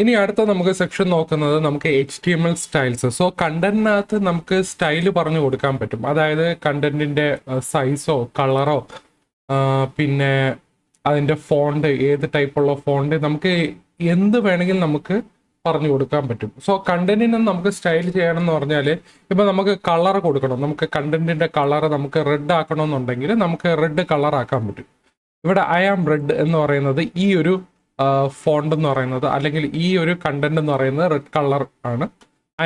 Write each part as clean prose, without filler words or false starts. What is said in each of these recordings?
ഇനി അടുത്ത നമുക്ക് സെക്ഷൻ നോക്കുന്നത് നമുക്ക് HTML സ്റ്റൈൽസ്. സോ കണ്ടന്റിനകത്ത് നമുക്ക് സ്റ്റൈല് പറഞ്ഞു കൊടുക്കാൻ പറ്റും. അതായത് കണ്ടന്റിന്റെ സൈസോ കളറോ പിന്നെ അതിന്റെ ഫോണ്ട്, ഏത് ടൈപ്പുള്ള ഫോണ്ട്, നമുക്ക് എന്ത് വേണമെങ്കിലും നമുക്ക് പറഞ്ഞു കൊടുക്കാൻ പറ്റും. സോ കണ്ടന്റിന് നമുക്ക് സ്റ്റൈൽ ചെയ്യണമെന്ന് പറഞ്ഞാൽ ഇപ്പൊ നമുക്ക് കളർ കൊടുക്കണം. നമുക്ക് കണ്ടന്റിന്റെ കളർ നമുക്ക് റെഡ് ആക്കണമെന്നുണ്ടെങ്കിൽ നമുക്ക് റെഡ് കളർ ആക്കാൻ പറ്റും. ഇവിടെ ഐ ആം റെഡ് എന്ന് പറയുന്നത് ഈ ഒരു ഫോണ്ട് എന്ന് പറയുന്നത്, അല്ലെങ്കിൽ ഈ ഒരു കണ്ടന്റ് എന്ന് പറയുന്നത് റെഡ് കളർ ആണ്.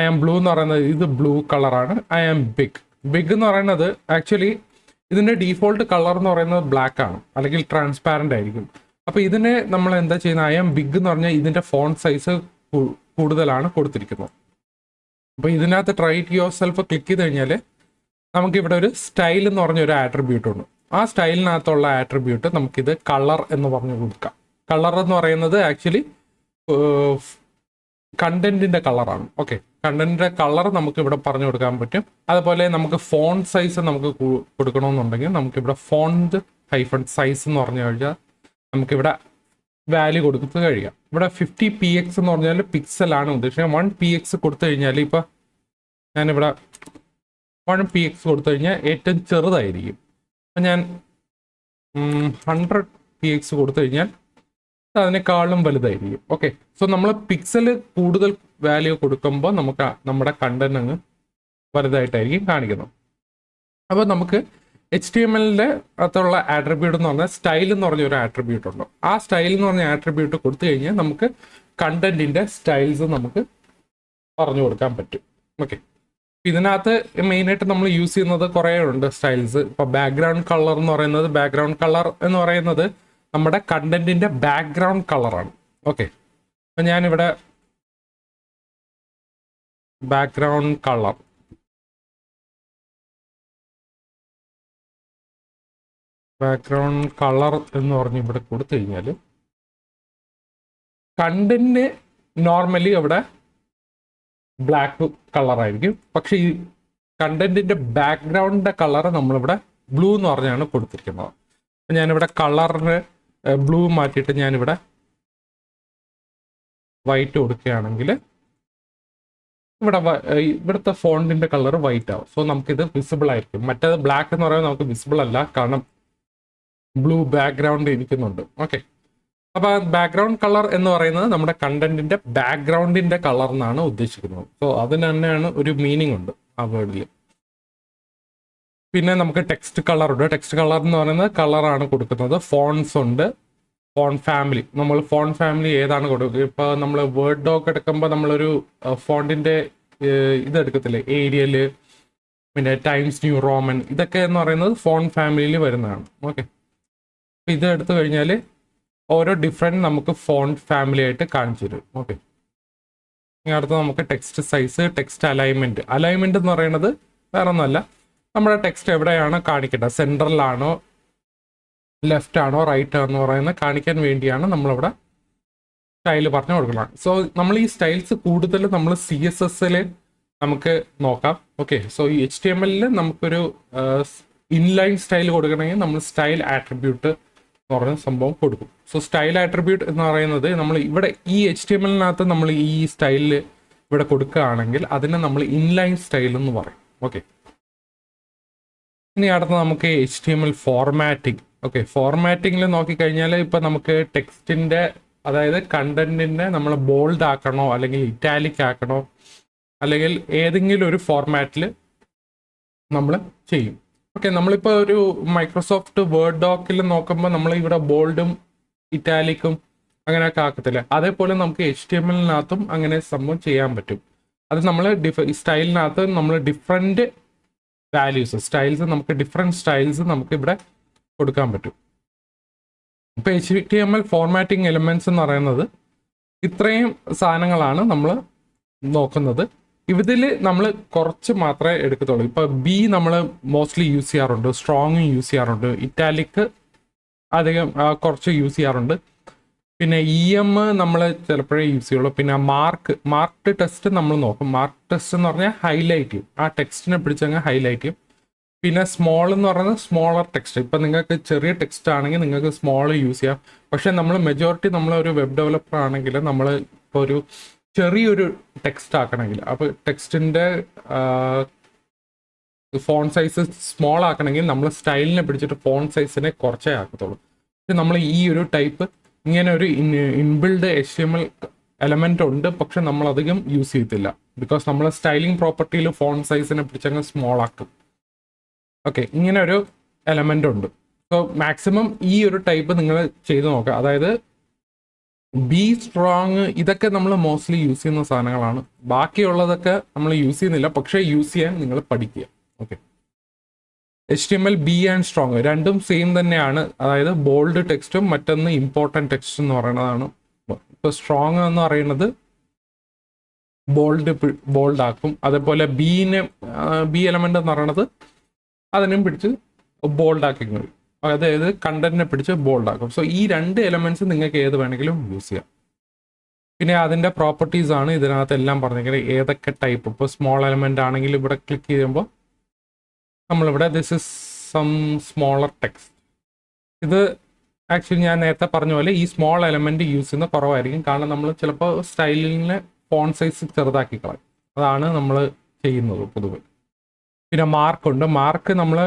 ഐ ആം ബ്ലൂ എന്ന് പറയുന്നത് ഇത് ബ്ലൂ കളറാണ്. I am big. ബിഗ് എന്ന് പറയുന്നത് ആക്ച്വലി ഇതിന്റെ ഡീഫോൾട്ട് കളർ എന്ന് പറയുന്നത് ബ്ലാക്ക് ആണ്, അല്ലെങ്കിൽ ട്രാൻസ്പാരന്റ് ആയിരിക്കും. അപ്പൊ ഇതിനെ നമ്മൾ എന്താ ചെയ്യുന്നത്, ഐ ആം ബിഗ് എന്ന് പറഞ്ഞാൽ ഇതിന്റെ ഫോണ്ട് സൈസ് കൂടുതലാണ് കൊടുത്തിരിക്കുന്നത്. അപ്പൊ ഇതിനകത്ത് try to your self click ചെയ്ത് കഴിഞ്ഞാൽ നമുക്ക് ഇവിടെ ഒരു സ്റ്റൈൽ എന്ന് പറഞ്ഞ ഒരു ആട്രിബ്യൂട്ട് ഉണ്ട്. ആ സ്റ്റൈലിനകത്തുള്ള ആട്രിബ്യൂട്ട് നമുക്കിത് കളർ എന്ന് പറഞ്ഞു കൊടുക്കാം. കളർ എന്ന് പറയുന്നത് ആക്ച്വലി കണ്ടന്റിന്റെ കളറാണ്. ഓക്കെ, കണ്ടന്റിന്റെ കളർ നമുക്ക് ഇവിടെ പറഞ്ഞു കൊടുക്കാൻ പറ്റും. അതുപോലെ നമുക്ക് ഫോണ്ട് സൈസ് നമുക്ക് കൊടുക്കണമെന്നുണ്ടെങ്കിൽ നമുക്കിവിടെ ഫോണ്ട് ഹൈഫൺ സൈസ് എന്ന് പറഞ്ഞു കഴിഞ്ഞാൽ നമുക്കിവിടെ വാല്യൂ കൊടുത്ത് കഴിയാം. ഇവിടെ 50px എന്ന് പറഞ്ഞാൽ പിക്സലാണ് ഉദ്ദേശിക്കുന്നത്. 1px കൊടുത്തു കഴിഞ്ഞാൽ ഇപ്പൊ ഞാനിവിടെ 1px കൊടുത്തു കഴിഞ്ഞാൽ ഏറ്റവും ചെറുതായിരിക്കും. അപ്പം ഞാൻ 100px കൊടുത്തു കഴിഞ്ഞാൽ അതിനേക്കാളും വലുതായിരിക്കും. ഓക്കെ, സോ നമ്മൾ പിക്സൽ കൂടുതൽ വാല്യൂ കൊടുക്കുമ്പോൾ നമുക്ക് നമ്മുടെ കണ്ടന്റ് അങ്ങ് വലുതായിട്ടായിരിക്കും കാണിക്കുന്നത്. അപ്പോൾ നമുക്ക് HTML-ന്റെ അകത്തുള്ള ആട്രിബ്യൂട്ട് എന്ന് പറഞ്ഞാൽ സ്റ്റൈൽ എന്ന് പറഞ്ഞ ഒരു ആട്രിബ്യൂട്ട് ഉണ്ട്. ആ സ്റ്റൈൽ എന്ന് പറഞ്ഞ ആട്രിബ്യൂട്ട് കൊടുത്തു കഴിഞ്ഞാൽ നമുക്ക് കണ്ടന്റിന്റെ സ്റ്റൈൽസ് നമുക്ക് പറഞ്ഞു കൊടുക്കാൻ പറ്റും. ഓക്കെ, ഇതിനകത്ത് മെയിനായിട്ട് നമ്മൾ യൂസ് ചെയ്യുന്നത് കുറേ ഉണ്ട് സ്റ്റൈൽസ്. ഇപ്പോൾ ബാക്ക്ഗ്രൗണ്ട് കളർ എന്ന് പറയുന്നത് നമ്മുടെ കണ്ടന്റിന്റെ ബാക്ക്ഗ്രൗണ്ട് കളറാണ്. ഓക്കെ, അപ്പം ഞാനിവിടെ ബാക്ക്ഗ്രൗണ്ട് കളർ എന്ന് പറഞ്ഞ് ഇവിടെ കൊടുത്തു കഴിഞ്ഞാൽ കണ്ടന്റ് നോർമലി അവിടെ ബ്ലാക്ക് കളറായിരിക്കും. പക്ഷെ ഈ കണ്ടന്റിന്റെ ബാക്ക്ഗ്രൗണ്ടിന്റെ കളർ നമ്മളിവിടെ ബ്ലൂ എന്ന് പറഞ്ഞാണ് കൊടുത്തിരിക്കുന്നത്. അപ്പം ഞാനിവിടെ കളറിന് ബ്ലൂ മാറ്റിയിട്ട് ഞാനിവിടെ വൈറ്റ് കൊടുക്കുകയാണെങ്കിൽ ഇവിടുത്തെ ഫോണ്ടിന്റെ കളർ വൈറ്റ് ആവും. സോ നമുക്കിത് വിസിബിൾ ആയിരിക്കും. മറ്റേത് ബ്ലാക്ക് എന്ന് പറയുന്നത് നമുക്ക് വിസിബിൾ അല്ല, കാരണം ബ്ലൂ ബാക്ക്ഗ്രൗണ്ട് ഇരിക്കുന്നുണ്ട്. ഓക്കെ, അപ്പൊ ബാക്ക്ഗ്രൗണ്ട് കളർ എന്ന് പറയുന്നത് നമ്മുടെ കണ്ടന്റിന്റെ ബാക്ക്ഗ്രൗണ്ടിന്റെ കളർ എന്നാണ് ഉദ്ദേശിക്കുന്നത്. സോ അതിന് തന്നെയാണ് ഒരു മീനിങ് ഉണ്ട് ആ വേർഡിൽ. പിന്നെ നമുക്ക് ടെക്സ്റ്റ് കളർ ഉണ്ട്. ടെക്സ്റ്റ് കളർ എന്ന് പറയുന്നത് കളറാണ് കൊടുക്കുന്നത്. ഫോൺസ് ഉണ്ട്, ഫോൺ ഫാമിലി. നമ്മൾ ഫോൺ ഫാമിലി ഏതാണ് കൊടുക്കുക? ഇപ്പൊ നമ്മൾ വേർഡ് ഡോക്ക് എടുക്കുമ്പോൾ നമ്മളൊരു ഫോണ്ടിന്റെ ഇത് എടുക്കത്തില്ലേ, ഏരിയല്, പിന്നെ ടൈംസ് ന്യൂ റോമൻ, ഇതൊക്കെ എന്ന് പറയുന്നത് ഫോൺ ഫാമിലിയിൽ വരുന്നതാണ്. ഓക്കെ, ഇത് എടുത്തു കഴിഞ്ഞാൽ ഓരോ ഡിഫറെൻറ്റ് നമുക്ക് ഫോണ്ട് ഫാമിലി ആയിട്ട് കാണിച്ചു തരും. ഓക്കെ, ഇനി അടുത്ത് നമുക്ക് text size, text alignment. Alignment എന്ന് പറയുന്നത് വേറെ ഒന്നുമല്ല, നമ്മുടെ ടെക്സ്റ്റ് എവിടെയാണ് കാണിക്കേണ്ടത്, സെൻട്രലാണോ ലെഫ്റ്റ് ആണോ റൈറ്റ് ആണോ പറയുന്നത് കാണിക്കാൻ വേണ്ടിയാണ് നമ്മളിവിടെ സ്റ്റൈൽ പറഞ്ഞു കൊടുക്കണം. സോ നമ്മൾ ഈ സ്റ്റൈൽസ് കൂടുതൽ നമ്മൾ CSS-ൽ നമുക്ക് നോക്കാം. ഓക്കെ, സോ ഈ HTML-ൽ നമുക്കൊരു ഇൻലൈൻ സ്റ്റൈൽ കൊടുക്കണമെങ്കിൽ നമ്മൾ സ്റ്റൈൽ ആട്രിബ്യൂട്ട് എന്ന് പറയുന്ന സംഭവം കൊടുക്കും. സോ സ്റ്റൈൽ ആട്രിബ്യൂട്ട് എന്ന് പറയുന്നത് നമ്മൾ ഇവിടെ ഈ HTML-നകത്ത് നമ്മൾ ഈ സ്റ്റൈലിൽ ഇവിടെ കൊടുക്കുകയാണെങ്കിൽ അതിനെ നമ്മൾ ഇൻലൈൻ സ്റ്റൈൽ എന്ന് പറയും. ഓക്കെ, ഇനി അടുത്ത നമുക്ക് HTML ഫോർമാറ്റിംഗ്. ഓക്കെ, ഫോർമാറ്റിംഗിൽ നോക്കിക്കഴിഞ്ഞാൽ ഇപ്പം നമുക്ക് ടെക്സ്റ്റിൻ്റെ, അതായത് കണ്ടന്റിനെ നമ്മൾ ബോൾഡ് ആക്കണോ അല്ലെങ്കിൽ ഇറ്റാലിക് ആക്കണോ അല്ലെങ്കിൽ ഏതെങ്കിലും ഒരു ഫോർമാറ്റിൽ നമ്മൾ ചെയ്യും. ഓക്കെ, നമ്മളിപ്പോൾ ഒരു മൈക്രോസോഫ്റ്റ് വേർഡ് ഡോക്കിൽ നോക്കുമ്പോൾ നമ്മൾ ഇവിടെ ബോൾഡും ഇറ്റാലിക്കും അങ്ങനെയൊക്കെ ആക്കത്തില്ല. അതേപോലെ നമുക്ക് HTML-നകത്തും അങ്ങനെ സംഭവം ചെയ്യാൻ പറ്റും. അത് നമ്മൾ സ്റ്റൈലിനകത്ത് നമ്മൾ ഡിഫറെൻറ്റ് വാല്യൂസ്, സ്റ്റൈൽസ്, നമുക്ക് ഡിഫറെൻറ്റ് സ്റ്റൈൽസ് നമുക്ക് ഇവിടെ കൊടുക്കാൻ പറ്റും. ഇപ്പോൾ HTML ഫോർമാറ്റിംഗ് എലിമെന്റ്സ് എന്ന് പറയുന്നത് ഇത്രയും സാധനങ്ങളാണ് നമ്മൾ നോക്കുന്നത്. ഇതിൽ നമ്മൾ കുറച്ച് മാത്രമേ എടുക്കത്തുള്ളൂ. ഇപ്പോൾ ബി നമ്മൾ മോസ്റ്റ്ലി യൂസ് ചെയ്യാറുണ്ട്, സ്ട്രോങ് യൂസ് ചെയ്യാറുണ്ട്, ഇറ്റാലിക് അധികം കുറച്ച് യൂസ് ചെയ്യാറുണ്ട്. പിന്നെ EM നമ്മൾ ചിലപ്പോഴേ യൂസ് ചെയ്യുള്ളൂ. പിന്നെ മാർക്ക് ടെസ്റ്റ് നമ്മൾ നോക്കും. മാർക്ക് ടെസ്റ്റ് എന്ന് പറഞ്ഞാൽ ഹൈലൈറ്റ് ചെയ്യും, ആ ടെക്സ്റ്റിനെ പിടിച്ചങ്ങ് ഹൈലൈറ്റ് ചെയ്യും. പിന്നെ സ്മോൾ എന്ന് പറയുന്നത് സ്മോളർ ടെക്സ്റ്റ്. ഇപ്പം നിങ്ങൾക്ക് ചെറിയ ടെക്സ്റ്റ് ആണെങ്കിൽ നിങ്ങൾക്ക് സ്മോൾ യൂസ് ചെയ്യാം. പക്ഷേ നമ്മൾ മെജോറിറ്റി നമ്മളൊരു വെബ് ഡെവലപ്പർ ആണെങ്കിൽ നമ്മൾ ഇപ്പോൾ ഒരു ചെറിയൊരു ടെക്സ്റ്റ് ആക്കണമെങ്കിൽ, അപ്പോൾ ടെക്സ്റ്റിൻ്റെ ഫോൺ സൈസ് സ്മോൾ ആക്കണമെങ്കിൽ നമ്മൾ സ്റ്റൈലിനെ പിടിച്ചിട്ട് ഫോൺ സൈസിനെ കുറച്ചേ ആക്കത്തുള്ളൂ. പക്ഷെ നമ്മൾ ഈ ഒരു ടൈപ്പ് ഇങ്ങനെ ഒരു ഇൻബിൽഡ് HTML എലമെന്റ് ഉണ്ട്, പക്ഷെ നമ്മൾ അധികം യൂസ് ചെയ്യത്തില്ല. ബിക്കോസ് നമ്മൾ സ്റ്റൈലിംഗ് പ്രോപ്പർട്ടിയിൽ ഫോൺ സൈസിനെ പിടിച്ചങ്ങ് സ്മോൾ ആക്കും. ഓക്കെ, ഇങ്ങനെ ഒരു എലമെന്റ് ഉണ്ട്. സോ മാക്സിമം ഈ ഒരു ടൈപ്പ് നിങ്ങൾ ചെയ്ത് നോക്കുക. അതായത് ബി സ്ട്രോങ്, ഇതൊക്കെ നമ്മൾ മോസ്റ്റ്ലി യൂസ് ചെയ്യുന്ന സാധനങ്ങളാണ്. ബാക്കിയുള്ളതൊക്കെ നമ്മൾ യൂസ് ചെയ്യുന്നില്ല, പക്ഷേ യൂസ് ചെയ്യാൻ നിങ്ങൾ പഠിക്കുക. Okay, HTML B and strong രണ്ടും സെയിം തന്നെയാണ്. അതായത് ബോൾഡ് ടെക്സ്റ്റും മറ്റൊന്ന് ഇമ്പോർട്ടൻറ്റ് ടെക്സ്റ്റ് എന്ന് പറയുന്നതാണ്. ഇപ്പോൾ സ്ട്രോങ് എന്ന് പറയുന്നത് ബോൾഡ് ആക്കും. അതേപോലെ ബി എലമെന്റ് എന്ന് പറയുന്നത് അതിനും പിടിച്ച് ബോൾഡ് ആക്കി, അതായത് കണ്ടന്റിനെ പിടിച്ച് ബോൾഡ് ആക്കും. സോ ഈ രണ്ട് എലമെന്റ്സ് നിങ്ങൾക്ക് ഏത് വേണമെങ്കിലും യൂസ് ചെയ്യാം. പിന്നെ അതിൻ്റെ പ്രോപ്പർട്ടീസ് ആണ് ഇതിനകത്ത് എല്ലാം പറഞ്ഞിരിക്കുന്നത്. ഏതൊക്കെ ടൈപ്പ്, ഇപ്പോൾ സ്മോൾ എലമെന്റ് ആണെങ്കിൽ ഇവിടെ ക്ലിക്ക് ചെയ്യുമ്പോൾ നമ്മളിവിടെ this is some smaller text. ഇത് ആക്ച്വലി ഞാൻ നേരത്തെ പറഞ്ഞ പോലെ ഈ സ്മോൾ എലമെന്റ് യൂസ് ചെയ്യുന്ന കുറവായിരിക്കും, കാരണം നമ്മൾ ചിലപ്പോൾ സ്റ്റൈലിനെ ഫോൺ സൈസ് ചെറുതാക്കി കളയും. അതാണ് നമ്മൾ ചെയ്യുന്നത് പൊതുവെ. പിന്നെ മാർക്കുണ്ട്. മാർക്ക് നമ്മൾ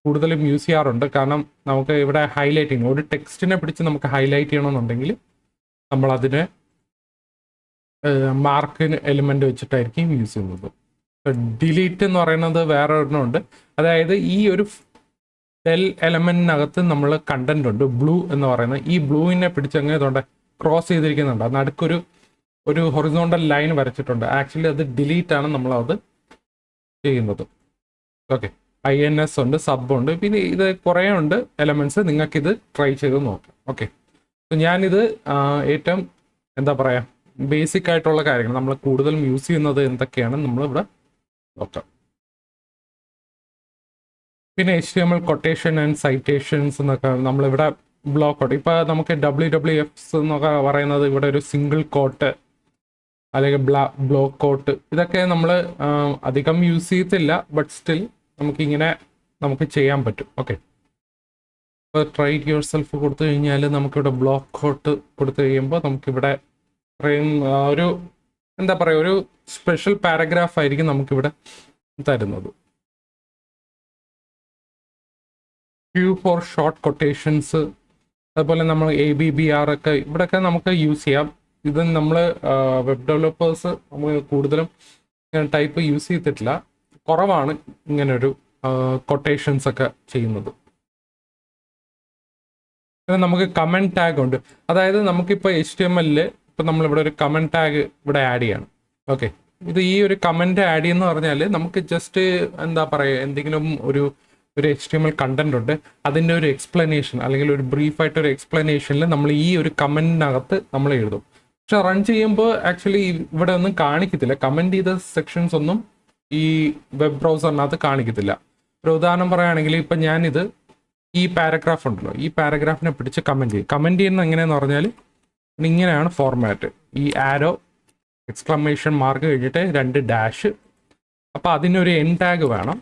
കൂടുതലും യൂസ് ചെയ്യാറുണ്ട്, കാരണം നമുക്ക് ഇവിടെ ഹൈലൈറ്റിങ്, ഒരു ടെക്സ്റ്റിനെ പിടിച്ച് നമുക്ക് ഹൈലൈറ്റ് ചെയ്യണമെന്നുണ്ടെങ്കിൽ നമ്മളതിനെ മാർക്കിന് എലിമെന്റ് വെച്ചിട്ടായിരിക്കും യൂസ് ചെയ്യുന്നത്. ഡിലീറ്റ് എന്ന് പറയുന്നത് വേറെ ഒരെണ്ണമുണ്ട്. അതായത് ഈ ഒരു ഡെൽ എലമെന്റിനകത്ത് നമ്മൾ കണ്ടന്റ് ഉണ്ട്, ബ്ലൂ എന്ന് പറയുന്നത്. ഈ ബ്ലൂവിനെ പിടിച്ചങ്ങ് ഇതുകൊണ്ട് ക്രോസ് ചെയ്തിരിക്കുന്നുണ്ട്, നടുക്കൊരു ഹൊറിസോണ്ടൽ ലൈൻ വരച്ചിട്ടുണ്ട്. ആക്ച്വലി അത് ഡിലീറ്റ് ആണ് നമ്മളത് ചെയ്യുന്നത്. ഓക്കെ, INS ഉണ്ട്, സബ് ഉണ്ട്, പിന്നെ ഇത് കുറേ ഉണ്ട് എലമെന്റ്സ്. നിങ്ങൾക്കിത് ട്രൈ ചെയ്ത് നോക്കാം. ഓക്കെ, ഞാനിത് ഏറ്റവും എന്താ പറയുക, ബേസിക് ആയിട്ടുള്ള കാര്യങ്ങൾ നമ്മൾ കൂടുതലും യൂസ് ചെയ്യുന്നത് എന്തൊക്കെയാണ് നമ്മളിവിടെ നോക്കാം. പിന്നെ HTML കൊട്ടേഷൻ ആൻഡ് സൈറ്റേഷൻസ് എന്നൊക്കെ നമ്മളിവിടെ ബ്ലോക്ക് കോട്ട്. ഇപ്പോൾ നമുക്ക് WWFs എന്നൊക്കെ പറയുന്നത് ഇവിടെ ഒരു സിംഗിൾ കോട്ട് അല്ലെങ്കിൽ ബ്ലോക്ക് കോട്ട്, ഇതൊക്കെ നമ്മൾ അധികം യൂസ് ചെയ്യത്തില്ല, ബട്ട് സ്റ്റിൽ നമുക്ക് ചെയ്യാൻ പറ്റും. ഓക്കെ, ഇപ്പോൾ ട്രൈ യുവർ സെൽഫ് കൊടുത്തു കഴിഞ്ഞാൽ നമുക്കിവിടെ ബ്ലോക്ക് കോട്ട് കൊടുത്തു കഴിയുമ്പോൾ നമുക്കിവിടെ ഒരു എന്താ പറയുക, ഒരു സ്പെഷ്യൽ പാരഗ്രാഫ് ആയിരിക്കും നമുക്കിവിടെ തരുന്നത്. Q ഫോർ ഷോർട്ട് കൊട്ടേഷൻസ്, അതുപോലെ നമ്മൾ ABBR ഒക്കെ ഇവിടെയൊക്കെ നമുക്ക് യൂസ് ചെയ്യാം. ഇത് നമ്മൾ വെബ് ഡെവലപ്പേഴ്സ് നമ്മൾ കൂടുതലും ടൈപ്പ് യൂസ് ചെയ്തിട്ടില്ല, കുറവാണ് ഇങ്ങനൊരു കൊട്ടേഷൻസ് ഒക്കെ ചെയ്യുന്നത്. പിന്നെ നമുക്ക് കമന്റ് ടാഗ് ഉണ്ട്. അതായത് നമുക്കിപ്പോൾ HTML ഇപ്പം നമ്മളിവിടെ ഒരു കമന്റ് ടാഗ് ഇവിടെ ആഡ് ചെയ്യണം. ഓക്കെ, ഈ ഒരു കമന്റ് ആഡ് ചെയ്യുന്ന പറഞ്ഞാൽ നമുക്ക് ജസ്റ്റ് എന്താ പറയുക, എന്തെങ്കിലും ഒരു HTML കണ്ടന്റ് ഉണ്ട്, അതിൻ്റെ ഒരു എക്സ്പ്ലനേഷൻ അല്ലെങ്കിൽ ഒരു ബ്രീഫായിട്ട് ഒരു എക്സ്പ്ലനേഷനിൽ നമ്മൾ ഈ ഒരു കമന്റിനകത്ത് നമ്മൾ എഴുതും. പക്ഷെ റൺ ചെയ്യുമ്പോൾ ആക്ച്വലി ഇവിടെ ഒന്നും കാണിക്കത്തില്ല, കമന്റ് ചെയ്ത സെക്ഷൻസ് ഒന്നും ഈ വെബ് ബ്രൗസറിനകത്ത് കാണിക്കത്തില്ല. ഒരു ഉദാഹരണം പറയുകയാണെങ്കിൽ ഇപ്പം ഞാനിത് ഈ പാരഗ്രാഫ് ഉണ്ടല്ലോ, ഈ പാരഗ്രാഫിനെ പിടിച്ച് കമന്റ് ചെയ്യുന്നത് എങ്ങനെയാന്ന് പറഞ്ഞാൽ ഇങ്ങനെയാണ് ഫോർമാറ്റ്. ഈ ആരോ എക്സ്ക്ലമേഷൻ മാർക്ക് കഴിഞ്ഞിട്ട് 2 ഡാഷ്, അപ്പോൾ അതിനൊരു എൻ ടാഗ് വേണം,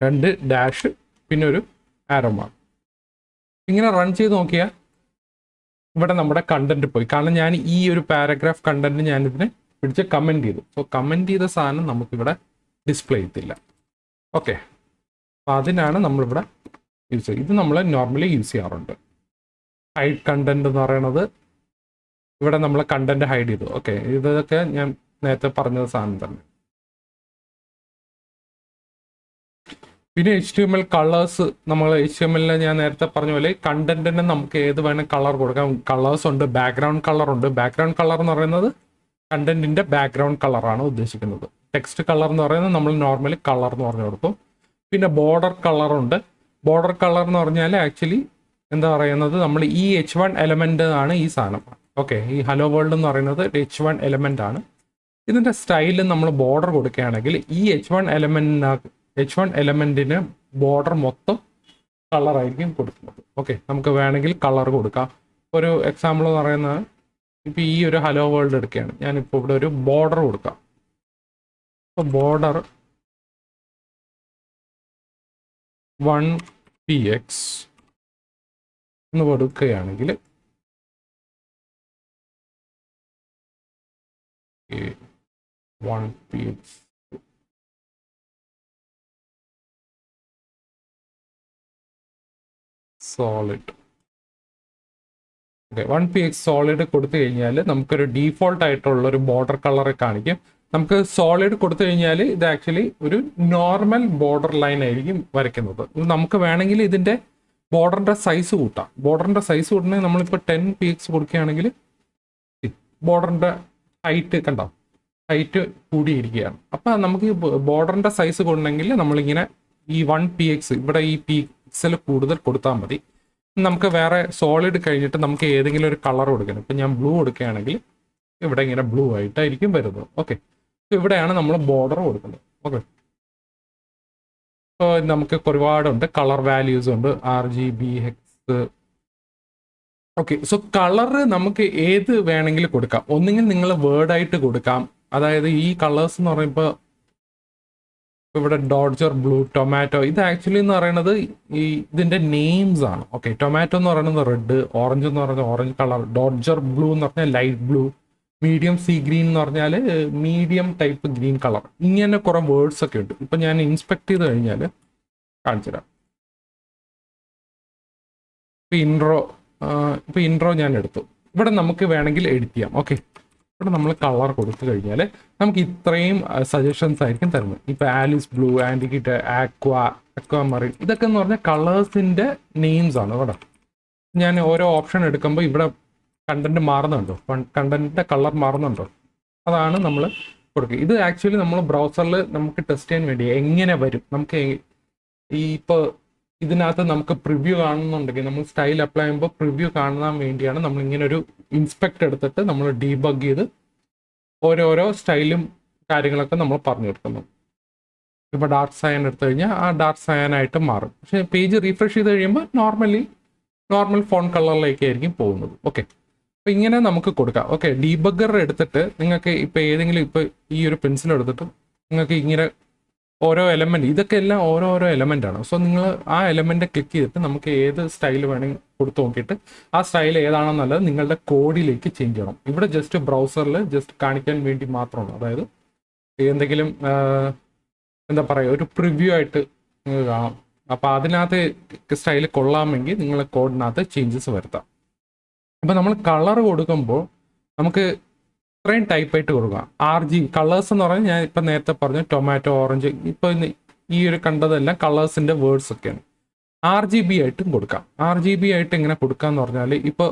2 ഡാഷ് പിന്നെ ഒരു ആരോ മാർക്ക്. ഇങ്ങനെ റൺ ചെയ്ത് നോക്കിയാൽ ഇവിടെ നമ്മുടെ കണ്ടന്റ് പോയി, കാരണം ഞാൻ ഈ ഒരു പാരഗ്രാഫ് കണ്ടന്റ് ഞാനിതിനെ പിടിച്ച് കമന്റ് ചെയ്തു. സോ കമന്റ് ചെയ്ത സാധനം നമുക്കിവിടെ ഡിസ്പ്ലേ ചെയ്യത്തില്ല. ഓക്കെ, അപ്പോൾ അതിനാണ് നമ്മളിവിടെ യൂസ് ചെയ്യുക. ഇത് നമ്മൾ നോർമലി യൂസ് ചെയ്യാറുണ്ട്. ഹൈഡ് കണ്ടന്റ് എന്ന് പറയുന്നത് ഇവിടെ നമ്മൾ കണ്ടന്റ് ഹൈഡ് ചെയ്തു. ഓക്കെ, ഇതൊക്കെ ഞാൻ നേരത്തെ പറഞ്ഞ സാധനം തന്നെ. പിന്നെ HTML കളേഴ്സ്, നമ്മൾ HTML ഞാൻ നേരത്തെ പറഞ്ഞ പോലെ കണ്ടന്റിന് നമുക്ക് ഏത് വേണം കളർ കൊടുക്കാം. കളേഴ്സ് ഉണ്ട്, ബാക്ക്ഗ്രൗണ്ട് കളർ ഉണ്ട്. ബാക്ക്ഗ്രൗണ്ട് കളർ എന്ന് പറയുന്നത് കണ്ടന്റിന്റെ ബാക്ക്ഗ്രൗണ്ട് കളറാണ് ഉദ്ദേശിക്കുന്നത്. ടെക്സ്റ്റ് കളർ എന്ന് പറയുന്നത് നമ്മൾ നോർമലി കളർ എന്ന് പറഞ്ഞു കൊടുക്കും. പിന്നെ ബോർഡർ കളറുണ്ട്. ബോർഡർ കളർ എന്ന് പറഞ്ഞാൽ ആക്ച്വലി എന്താ പറയുന്നത്, നമ്മൾ ഈ H1 എലമെന്റ് ആണ് ഈ സാധനം. ഓക്കെ, ഈ ഹലോ വേൾഡ് എന്ന് പറയുന്നത് H1 എലമെന്റ് ആണ്. ഇതിന്റെ സ്റ്റൈലിൽ നമ്മൾ ബോർഡർ കൊടുക്കുകയാണെങ്കിൽ ഈ H1 എലമെന്റിന് ബോർഡർ മൊത്തം കളറായിരിക്കും കൊടുക്കുന്നത്. ഓക്കെ, നമുക്ക് വേണമെങ്കിൽ കളർ കൊടുക്കാം. ഒരു എക്സാമ്പിൾ എന്ന് പറയുന്നത് ഇപ്പം ഈ ഒരു ഹലോ വേൾഡ് എടുക്കുകയാണ്, ഞാനിപ്പോൾ ഇവിടെ ഒരു ബോർഡർ കൊടുക്കാം. അപ്പോൾ ബോർഡർ 1px എന്ന് കൊടുക്കുകയാണെങ്കിൽ 1px solid. Okay, 1px solid കൊടുത്തു കഴിഞ്ഞാൽ നമുക്കൊരു ഡീഫോൾട്ട് ആയിട്ടുള്ള ഒരു ബോർഡർ കളർ കാണിക്കും. നമുക്ക് സോളിഡ് കൊടുത്തു കഴിഞ്ഞാൽ ഇത് ആക്ച്വലി ഒരു നോർമൽ ബോർഡർ ലൈൻ ആയിരിക്കും വരയ്ക്കുന്നത്. നമുക്ക് വേണമെങ്കിൽ ഇതിന്റെ ബോർഡറിന്റെ സൈസ് കൂട്ടാം. ബോർഡറിന്റെ സൈസ് കൂട്ടണമെങ്കിൽ നമ്മളിപ്പോൾ 10px കൊടുക്കുകയാണെങ്കിൽ ബോർഡറിന്റെ ഹൈറ്റ് കണ്ടോ, ഹൈറ്റ് കൂടിയിരിക്കുകയാണ്. അപ്പം നമുക്ക് ഈ ബോർഡറിന്റെ സൈസ് കൂടണമെങ്കിൽ നമ്മളിങ്ങനെ ഈ 1px ഇവിടെ ഈ പിക്സൽ കൂടുതൽ കൊടുത്താൽ മതി. നമുക്ക് വേറെ സോളിഡ് കഴിഞ്ഞിട്ട് നമുക്ക് ഏതെങ്കിലും ഒരു കളർ കൊടുക്കണം. ഇപ്പം ഞാൻ ബ്ലൂ കൊടുക്കുകയാണെങ്കിൽ ഇവിടെ ഇങ്ങനെ ബ്ലൂ ആയിട്ടായിരിക്കും വരുന്നത്. ഓക്കെ, ഇവിടെയാണ് നമ്മൾ ബോർഡർ കൊടുക്കുന്നത്. ഓക്കെ, അപ്പോൾ നമുക്ക് ഒരുപാടുണ്ട്, കളർ വാല്യൂസ് ഉണ്ട്, RGB, HECS. Okay, so colour നമുക്ക് ഏത് വേണമെങ്കിലും കൊടുക്കാം. ഒന്നുകിൽ നിങ്ങൾ വേർഡായിട്ട് കൊടുക്കാം. അതായത് ഈ കളേഴ്സ് എന്ന് പറയുമ്പോൾ ഇവിടെ ഡോഡ്ജർ ബ്ലൂ, ടൊമാറ്റോ, ഇത് ആക്ച്വലി എന്ന് പറയുന്നത് ഈ ഇതിന്റെ നെയിംസ് ആണ്. ഓക്കെ, ടൊമാറ്റോ എന്ന് പറയുന്നത് റെഡ്, ഓറഞ്ച് എന്ന് പറയുന്നത് ഓറഞ്ച് കളർ, ഡോഡ്ജർ ബ്ലൂ എന്ന് പറഞ്ഞാൽ light blue, medium see green എന്ന് പറഞ്ഞാൽ മീഡിയം ടൈപ്പ് ഗ്രീൻ കളർ. ഇങ്ങനെ കുറെ വേർഡ്സ് ഒക്കെ ഉണ്ട്. ഇപ്പൊ ഞാൻ ഇൻസ്പെക്ട് ചെയ്ത് കഴിഞ്ഞാൽ കാണിച്ചു തരാം. ഇപ്പൊ ഇൻട്രോ ഞാൻ എടുത്തു. ഇവിടെ നമുക്ക് വേണമെങ്കിൽ എഡിറ്റ് ചെയ്യാം. ഓക്കെ, ഇവിടെ നമ്മൾ കളർ കൊടുത്തു കഴിഞ്ഞാൽ നമുക്ക് ഇത്രയും സജഷൻസ് ആയിരിക്കും തരുന്നത്. ഇപ്പൊ ആലിസ് ബ്ലൂ, ആൻറ്റിക്കിറ്റ്, അക്വാമറിൻ, ഇതൊക്കെ എന്ന് പറഞ്ഞാൽ കളേഴ്സിന്റെ നെയിംസ് ആണ്. ഇവിടെ ഞാൻ ഓരോ ഓപ്ഷൻ എടുക്കുമ്പോൾ ഇവിടെ കണ്ടന്റ് മാറുന്നുണ്ടോ, കണ്ടന്റിന്റെ കളർ മാറുന്നുണ്ടോ, അതാണ് നമ്മൾ കൊടുക്കുക. ഇത് ആക്ച്വലി നമ്മൾ ബ്രൗസറിൽ നമുക്ക് ടെസ്റ്റ് ചെയ്യാൻ വേണ്ടി എങ്ങനെ വരും, നമുക്ക് ഈ ഇപ്പോൾ ഇതിനകത്ത് നമുക്ക് പ്രിവ്യൂ കാണുന്നുണ്ടെങ്കിൽ നമ്മൾ സ്റ്റൈൽ അപ്ലൈ ചെയ്യുമ്പോൾ പ്രിവ്യൂ കാണാൻ വേണ്ടിയാണ് നമ്മൾ ഇങ്ങനെ ഒരു ഇൻസ്പെക്ട് എടുത്തിട്ട് നമ്മൾ ഡീബഗ് ചെയ്ത് ഓരോരോ സ്റ്റൈലും കാര്യങ്ങളൊക്കെ നമ്മൾ പറഞ്ഞു കൊടുക്കുന്നു. ഇപ്പോൾ ഡാർക്ക് സയൻ എടുത്തു കഴിഞ്ഞാൽ ആ ഡാർക്ക് സയനായിട്ട് മാറും. പക്ഷേ പേജ് റീഫ്രഷ് ചെയ്ത് കഴിയുമ്പോൾ നോർമൽ ഫോൺ കളറിലേക്കായിരിക്കും പോകുന്നത്. ഓക്കെ, അപ്പോൾ ഇങ്ങനെ നമുക്ക് കൊടുക്കാം. ഓക്കെ, ഡീബഗർ എടുത്തിട്ട് നിങ്ങൾക്ക് ഇപ്പോൾ ഏതെങ്കിലും ഇപ്പോൾ ഈ ഒരു പെൻസിൽ എടുത്തിട്ട് നിങ്ങൾക്ക് ഇങ്ങനെ ഓരോ എലമെന്റ്, ഇതൊക്കെ എല്ലാം ഓരോരോ എലമെന്റ് ആണ്. സോ നിങ്ങൾ ആ എലമെന്റ് ക്ലിക്ക് ചെയ്തിട്ട് നമുക്ക് ഏത് സ്റ്റൈൽ വേണമെങ്കിൽ കൊടുത്തു നോക്കിയിട്ട് ആ സ്റ്റൈൽ ഏതാണെന്നുള്ളത് നിങ്ങളുടെ കോഡിലേക്ക് ചേഞ്ച് ചെയ്യണം. ഇവിടെ ജസ്റ്റ് ബ്രൗസറിൽ ജസ്റ്റ് കാണിക്കാൻ വേണ്ടി മാത്രമാണ്. അതായത് എന്തെങ്കിലും എന്താ പറയുക, ഒരു പ്രിവ്യൂ ആയിട്ട് നിങ്ങൾക്ക് കാണാം. അപ്പോൾ അതിനകത്ത് സ്റ്റൈൽ കൊള്ളാമെങ്കിൽ നിങ്ങൾ കോഡിനകത്ത് ചേഞ്ചസ് വരുത്താം. അപ്പോൾ നമ്മൾ കളർ കൊടുക്കുമ്പോൾ നമുക്ക് ഇത്രയും ടൈപ്പായിട്ട് കൊടുക്കാം. കളേഴ്സ് എന്ന് പറഞ്ഞാൽ ഞാൻ ഇപ്പം നേരത്തെ പറഞ്ഞു ടൊമാറ്റോ, ഓറഞ്ച്, ഇപ്പോൾ ഈ ഒരു കണ്ടതെല്ലാം കളേഴ്സിൻ്റെ വേർഡ്സ് ഒക്കെയാണ്. RGB ആയിട്ടും കൊടുക്കാം. RGB ആയിട്ട് എങ്ങനെ കൊടുക്കാന്ന് പറഞ്ഞാൽ ഇപ്പോൾ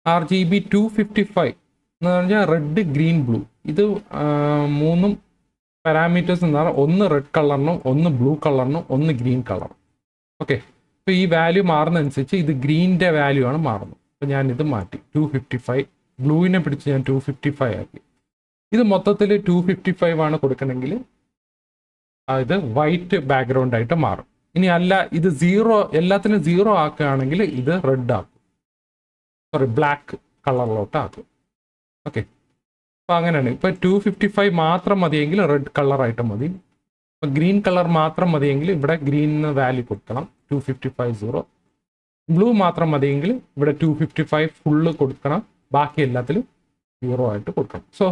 RGB 255 എന്ന് പറഞ്ഞാൽ റെഡ്, ഗ്രീൻ, ബ്ലൂ, ഇത് മൂന്നും പാരാമീറ്റേഴ്സ് എന്ന് പറഞ്ഞാൽ ഒന്ന് റെഡ് കളറിനും, ഒന്ന് ബ്ലൂ കളറിനും, ഒന്ന് ഗ്രീൻ കളറും. ഓക്കെ, ഇപ്പോൾ ഈ വാല്യൂ മാറുന്നതനുസരിച്ച് ഇത് ഗ്രീനിൻ്റെ വാല്യൂ ആണ് മാറുന്നത്. അപ്പോൾ ഞാനിത് മാറ്റി 255, ബ്ലൂവിനെ പിടിച്ച് ഞാൻ 255 ആക്കി. ഇത് മൊത്തത്തിൽ 255 ആണ് കൊടുക്കണമെങ്കിൽ ഇത് വൈറ്റ് ബാക്ക്ഗ്രൗണ്ട് ആയിട്ട് മാറും. ഇനി അല്ല ഇത് 0, എല്ലാത്തിനും 0 ആക്കുകയാണെങ്കിൽ ഇത് റെഡ് ആക്കും, ബ്ലാക്ക് കളറിലോട്ട് ആക്കും. ഓക്കെ, അപ്പോൾ അങ്ങനെയാണ്. ഇപ്പോൾ 255 മാത്രം മതിയെങ്കിൽ റെഡ് കളറായിട്ട് മതി. ഇപ്പോൾ ഗ്രീൻ കളർ മാത്രം മതിയെങ്കിൽ ഇവിടെ ഗ്രീനിന് വാല്യൂ കൊടുക്കണം 255 ബ്ലൂ മാത്രം മതിയെങ്കിൽ ഇവിടെ 255 ഫുള്ള് കൊടുക്കണം, ബാക്കി എല്ലാത്തിലും 0 ആയിട്ട് കൊടുക്കണം. സോ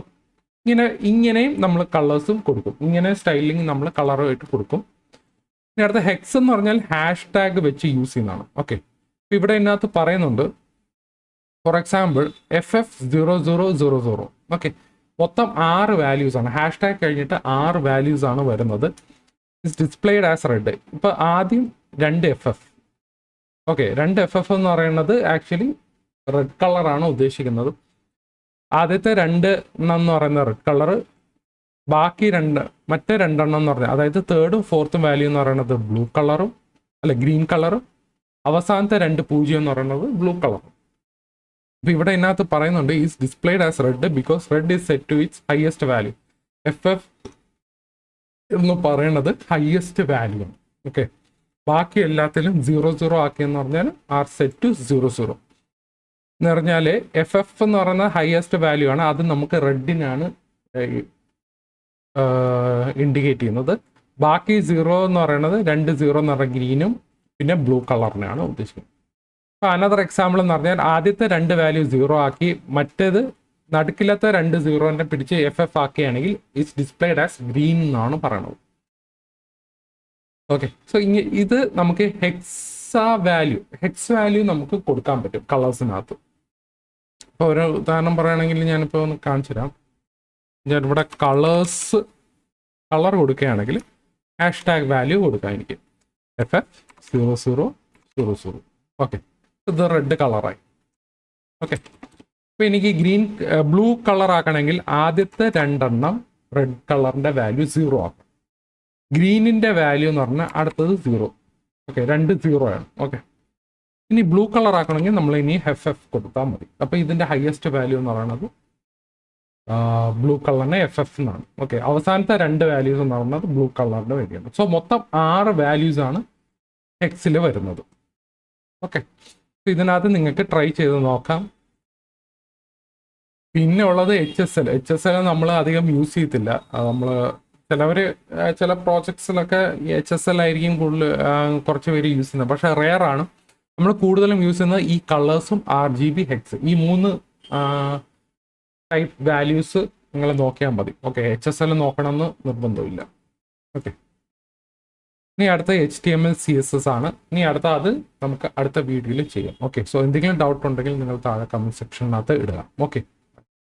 ഇങ്ങനെയും നമ്മൾ കളേഴ്സും കൊടുക്കും. ഇങ്ങനെ സ്റ്റൈലിംഗ് നമ്മൾ കളറുമായിട്ട് കൊടുക്കും. ഇനി അടുത്ത ഹെക്സ് എന്ന് പറഞ്ഞാൽ #ടാഗ് വെച്ച് യൂസ് ചെയ്യുന്നതാണ്. ഓക്കെ, ഇവിടെ ഇതിനകത്ത് പറയുന്നുണ്ട് ഫോർ എക്സാമ്പിൾ FF0000. ഓക്കെ, മൊത്തം 6 വാല്യൂസ് ആണ്. #ടാഗ് കഴിഞ്ഞിട്ട് 6 വാല്യൂസ് ആണ് വരുന്നത്. It's displayed as red. ഇപ്പൊ ആദ്യം 2 FF. ഓക്കെ, 2 FF എന്ന് പറയുന്നത് ആക്ച്വലി റെഡ് കളറാണ് ഉദ്ദേശിക്കുന്നത്. ആദ്യത്തെ 2 എന്ന് പറയുന്ന റെഡ് കളറ്, ബാക്കി മറ്റേ 2 എന്ന് പറഞ്ഞാൽ അതായത് 3rd, 4th വാല്യൂ എന്ന് പറയുന്നത് ബ്ലൂ കളറും ഗ്രീൻ കളറും, അവസാനത്തെ 2 0 എന്ന് പറയുന്നത് ബ്ലൂ കളറും. അപ്പൊ ഇവിടെ ഇതിനകത്ത് പറയുന്നുണ്ട് is displayed as red because red is set to its highest value. FF എന്ന് പറയുന്നത് ഹയസ്റ്റ് വാല്യൂ ആണ്. ഓക്കെ, ബാക്കി എല്ലാത്തിലും 00 ആക്കിയെന്ന് പറഞ്ഞാൽ ആർ സെറ്റ് ടു 00 എന്ന് പറഞ്ഞാൽ FF എന്ന് പറയുന്നത് ഹയസ്റ്റ് വാല്യൂ ആണ്. അത് നമുക്ക് റെഡിനാണ് ഇൻഡിക്കേറ്റ് ചെയ്യുന്നത്. ബാക്കി 0 എന്ന് പറയുന്നത് 2 0 എന്ന് പറഞ്ഞ ഗ്രീനും പിന്നെ ബ്ലൂ കളറിനെയാണ് ഉദ്ദേശിക്കുന്നത്. അപ്പോൾ അനദർ എക്സാമ്പിൾ എന്ന് പറഞ്ഞാൽ ആദ്യത്തെ 2 വാല്യൂ 0 ആക്കി, മറ്റേത് നടുക്കിലത്തെ 2 സീറോനെ പിടിച്ച് FF ആക്കുകയാണെങ്കിൽ ഇറ്റ്സ് ഡിസ്പ്ലേഡ് ആസ് ഗ്രീൻ എന്നാണ് പറയണത്. ഓക്കെ, സോ ഇത് നമുക്ക് ഹെക്സ് വാല്യൂ നമുക്ക് കൊടുക്കാൻ പറ്റും കളേഴ്സിനകത്ത്. ഇപ്പോൾ ഒരു ഉദാഹരണം പറയുകയാണെങ്കിൽ ഞാനിപ്പോൾ ഒന്ന് കാണിച്ചു തരാം. ഞാൻ ഇവിടെ കളർ കൊടുക്കുകയാണെങ്കിൽ #വാല്യൂ കൊടുക്കാം എനിക്ക് FF0000. ഓക്കെ, ഇത് റെഡ് കളറായി. ഓക്കെ, അപ്പോൾ എനിക്ക് ബ്ലൂ കളർ ആക്കണമെങ്കിൽ ആദ്യത്തെ 2 റെഡ് കളറിൻ്റെ വാല്യൂ 0 ആക്കും. ഗ്രീനിൻ്റെ വാല്യൂ എന്ന് പറഞ്ഞാൽ അടുത്തത് 0. ഓക്കെ, 2 0 ആണ്. ഓക്കെ, ഇനി ബ്ലൂ കളർ ആക്കണമെങ്കിൽ നമ്മൾ ഇനി FF കൊടുത്താൽ മതി. അപ്പോൾ ഇതിൻ്റെ ഹയസ്റ്റ് വാല്യൂ എന്ന് പറയുന്നത് ബ്ലൂ കളറിന് FF എന്നാണ്. ഓക്കെ, അവസാനത്തെ 2 വാല്യൂസ് എന്ന് പറയുന്നത് ബ്ലൂ കളറിൻ്റെ വാല്യൂയാണ്. സോ മൊത്തം 6 വാല്യൂസ് ആണ് ഹെക്സിൽ വരുന്നത്. ഓക്കെ, ഇതിനകത്ത് നിങ്ങൾക്ക് ട്രൈ ചെയ്ത് നോക്കാം. പിന്നെ ഉള്ളത് HSL നമ്മൾ അധികം യൂസ് ചെയ്യത്തില്ല. നമ്മൾ ചില പ്രോജക്ട്സിലൊക്കെ HSL ആയിരിക്കും കൂടുതൽ കുറച്ച് പേര് യൂസ് ചെയ്യുന്നത്. പക്ഷേ റെയർ ആണ്. നമ്മൾ കൂടുതലും യൂസ് ചെയ്യുന്നത് ഈ കളേഴ്സും RGB ഹെക്സ്, ഈ 3 ടൈപ്പ് വാല്യൂസ് നിങ്ങൾ നോക്കിയാൽ മതി. ഓക്കെ, HSL നോക്കണമെന്ന് നിർബന്ധമില്ല. ഓക്കെ, ഇനി അടുത്ത HTML CSS ആണ്. ഇനി അത് നമുക്ക് അടുത്ത വീഡിയോയിൽ ചെയ്യാം. ഓക്കെ, സോ എന്തെങ്കിലും ഡൗട്ട് ഉണ്ടെങ്കിൽ നിങ്ങൾ താഴെ കമൻറ്റ് സെക്ഷനകത്ത് ഇടുക. ഓക്കെ.